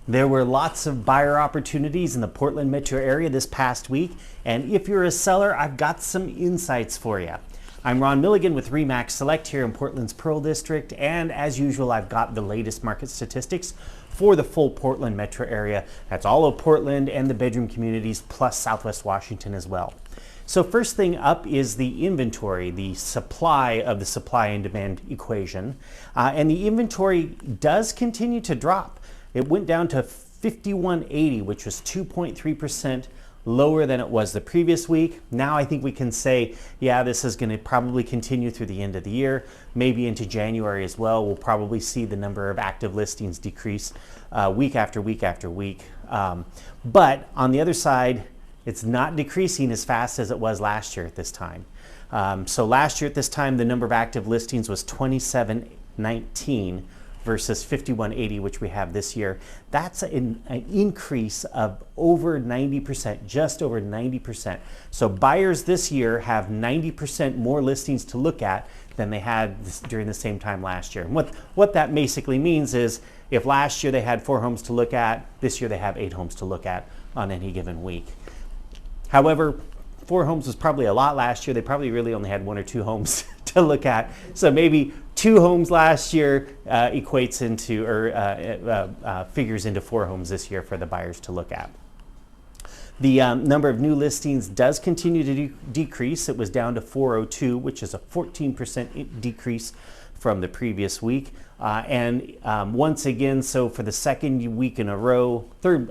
There were lots of buyer opportunities in the Portland metro area this past week, and if you're a seller, I've got some insights for you. I'm Ron Milligan with RE/MAX Select here in Portland's Pearl District, and as usual, I've got the latest market statistics for the full Portland metro area. That's all of Portland and the bedroom communities, plus Southwest Washington as well. So first thing up is the inventory, the supply of the supply and demand equation. And the inventory does continue to drop. It went down to 5180, which was 2.3% lower than it was the previous week. Now I think we can say, yeah, this is going to probably continue through the end of the year, maybe into January as well. We'll probably see the number of active listings decrease week after week after week. But on the other side, it's not decreasing as fast as it was last year at this time. So last year at this time, the number of active listings was 2719 versus 5180, which we have this year. That's an increase of over 90%, just over 90%. So buyers this year have 90% more listings to look at than they had during the same time last year. And what that basically means is if last year they had 4 homes to look at, this year they have 8 homes to look at on any given week. However, 4 homes was probably a lot last year. They probably really only had 1 or 2 homes to look at. So maybe 2 homes last year equates into or figures into 4 homes this year for the buyers to look at. The number of new listings does continue to decrease. It was down to 402, which is a 14% decrease from the previous week. Once again, so for the second week in a row, third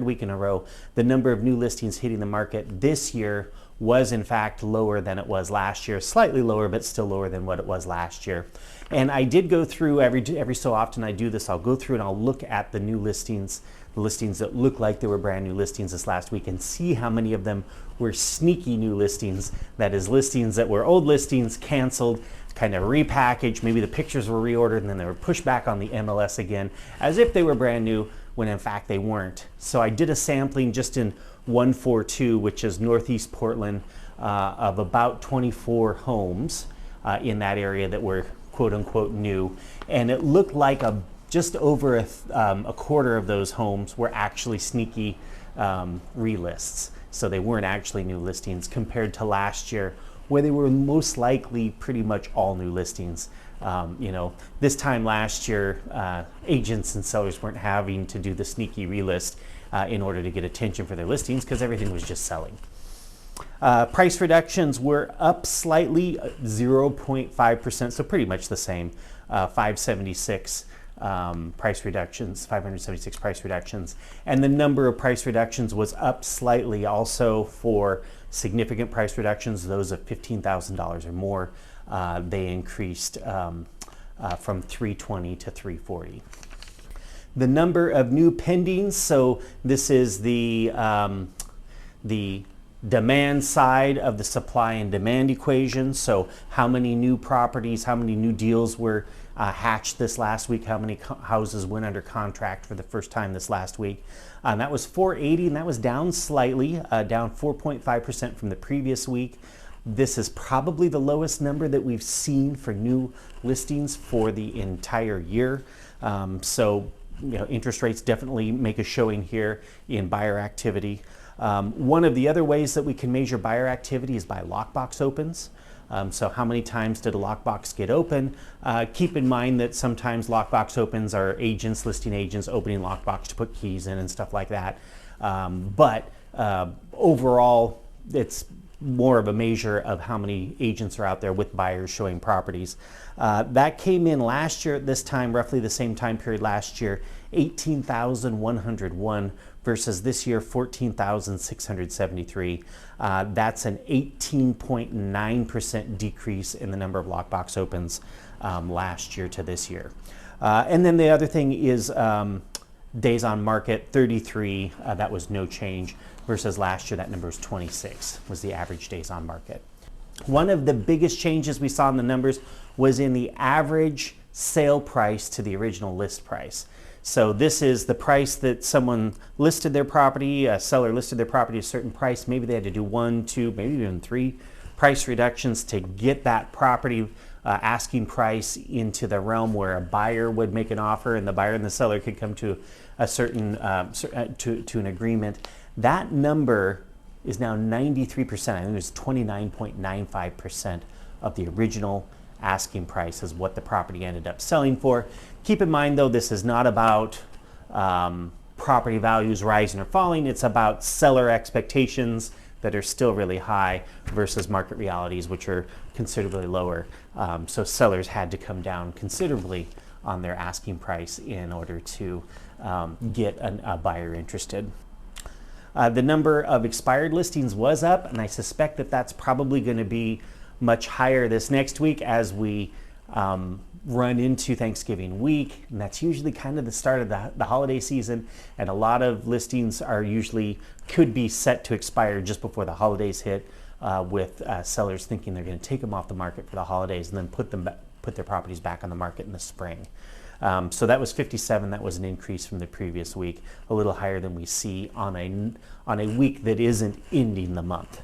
week in a row, the number of new listings hitting the market this year was in fact lower than it was last year, slightly lower, but still lower than what it was last year. And I did go through every so often I do this, I'll go through and I'll look at the new listings, the listings that look like they were brand new listings this last week, and see how many of them were sneaky new listings. That is, listings that were old listings, canceled, kind of repackaged, maybe the pictures were reordered and then they were pushed back on the MLS again as if they were brand new when in fact they weren't. So I did a sampling just in 142, which is Northeast Portland, of about 24 homes in that area that were quote unquote new, and it looked like just over a quarter of those homes were actually sneaky relists. So they weren't actually new listings compared to last year, where they were most likely pretty much all new listings. This time last year, agents and sellers weren't having to do the sneaky relist in order to get attention for their listings because everything was just selling. Price reductions were up slightly, 0.5%, so pretty much the same. 576 price reductions, 576 price reductions. And the number of price reductions was up slightly also for significant price reductions, those of $15,000 or more. They increased from 320 to 340. The number of new pendings, so this is the demand side of the supply and demand equation. So how many new properties, how many new deals were hatched this last week, how many houses went under contract for the first time this last week. That was 480, and that was down slightly, down 4.5% from the previous week. This is probably the lowest number that we've seen for new listings for the entire year. Interest rates definitely make a showing here in buyer activity. One of the other ways that we can measure buyer activity is by lockbox opens. So how many times did a lockbox get open? Keep in mind that sometimes lockbox opens are agents, listing agents opening lockbox to put keys in and stuff like that. But overall, it's more of a measure of how many agents are out there with buyers showing properties. That came in last year at this time, roughly the same time period last year, 18,101 versus this year 14,673. That's an 18.9% decrease in the number of lockbox opens last year to this year. And then the other thing is days on market, 33, that was no change, versus last year that number was 26, was the average days on market. One of the biggest changes we saw in the numbers was in the average sale price to the original list price. So this is the price that someone listed their property, a seller listed their property at a certain price. Maybe they had to do 1, 2, maybe even 3 price reductions to get that property asking price into the realm where a buyer would make an offer and the buyer and the seller could come to a certain to an agreement. That number is now 93%. I think it was 29.95% of the original asking price is what the property ended up selling for. Keep in mind though, this is not about property values rising or falling. It's about seller expectations that are still really high versus market realities, which are considerably lower. So sellers had to come down considerably on their asking price in order to get a buyer interested. The number of expired listings was up, and I suspect that that's probably going to be much higher this next week as we run into Thanksgiving week, and that's usually kind of the start of the holiday season, and a lot of listings are usually could be set to expire just before the holidays hit, with sellers thinking they're going to take them off the market for the holidays and then put their properties back on the market in the spring. So that was 57. That was an increase from the previous week, a little higher than we see on a week that isn't ending the month.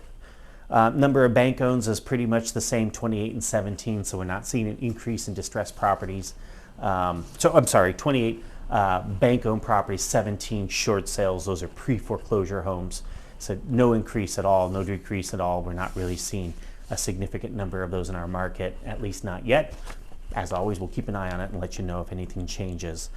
Number of bank owns is pretty much the same, 28 and 17, so we're not seeing an increase in distressed properties. So I'm sorry, 28 bank-owned properties, 17 short sales. Those are pre-foreclosure homes. So no increase at all, no decrease at all. We're not really seeing a significant number of those in our market, at least not yet. As always, we'll keep an eye on it and let you know if anything changes.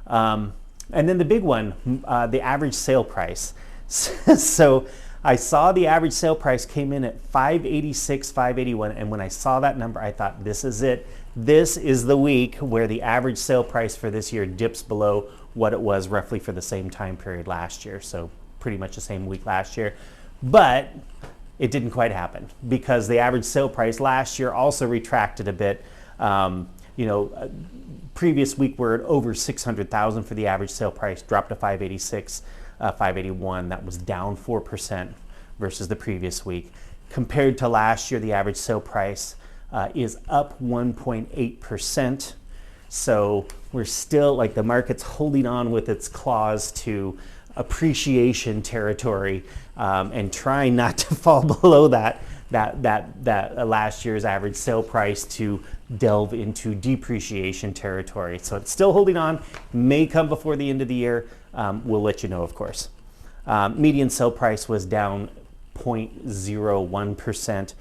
And then the big one, the average sale price. So I saw the average sale price came in at $586, $581, and when I saw that number, I thought, this is it. This is the week where the average sale price for this year dips below what it was roughly for the same time period last year. So pretty much the same week last year. But it didn't quite happen because the average sale price last year also retracted a bit. Previous week we're at over 600,000 for the average sale price, dropped to 586. 581, that was down 4% versus the previous week. Compared to last year, the average sale price is up 1.8%. So we're still, like, the market's holding on with its claws to appreciation territory and trying not to fall below that last year's average sale price to delve into depreciation territory. So it's still holding on, may come before the end of the year. We'll let you know, of course. Median sale price was down 0.01%,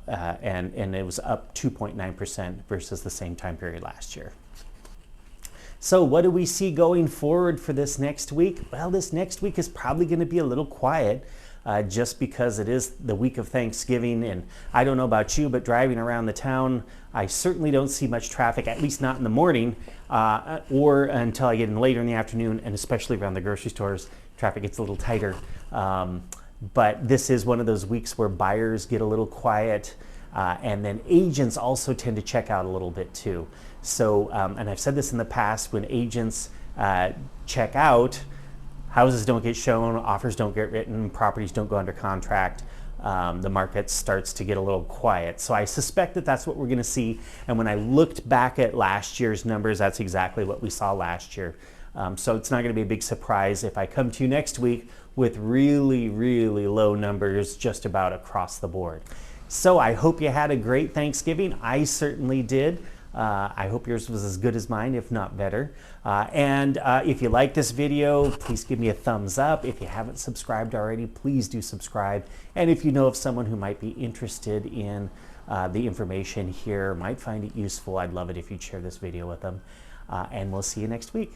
and it was up 2.9% versus the same time period last year. So what do we see going forward for this next week? Well, this next week is probably going to be a little quiet. Just because it is the week of Thanksgiving, and I don't know about you, but driving around the town, I certainly don't see much traffic, at least not in the morning, or until I get in later in the afternoon, and especially around the grocery stores, traffic gets a little tighter. But this is one of those weeks where buyers get a little quiet, and then agents also tend to check out a little bit too. So, and I've said this in the past, when agents check out, houses don't get shown, offers don't get written, properties don't go under contract. The market starts to get a little quiet. So I suspect that that's what we're going to see. And when I looked back at last year's numbers, that's exactly what we saw last year. So it's not going to be a big surprise if I come to you next week with really, really low numbers just about across the board. So I hope you had a great Thanksgiving. I certainly did. I hope yours was as good as mine, if not better. And if you like this video, please give me a thumbs up. If you haven't subscribed already, please do subscribe. And if you know of someone who might be interested in the information here, might find it useful, I'd love it if you'd share this video with them. And we'll see you next week.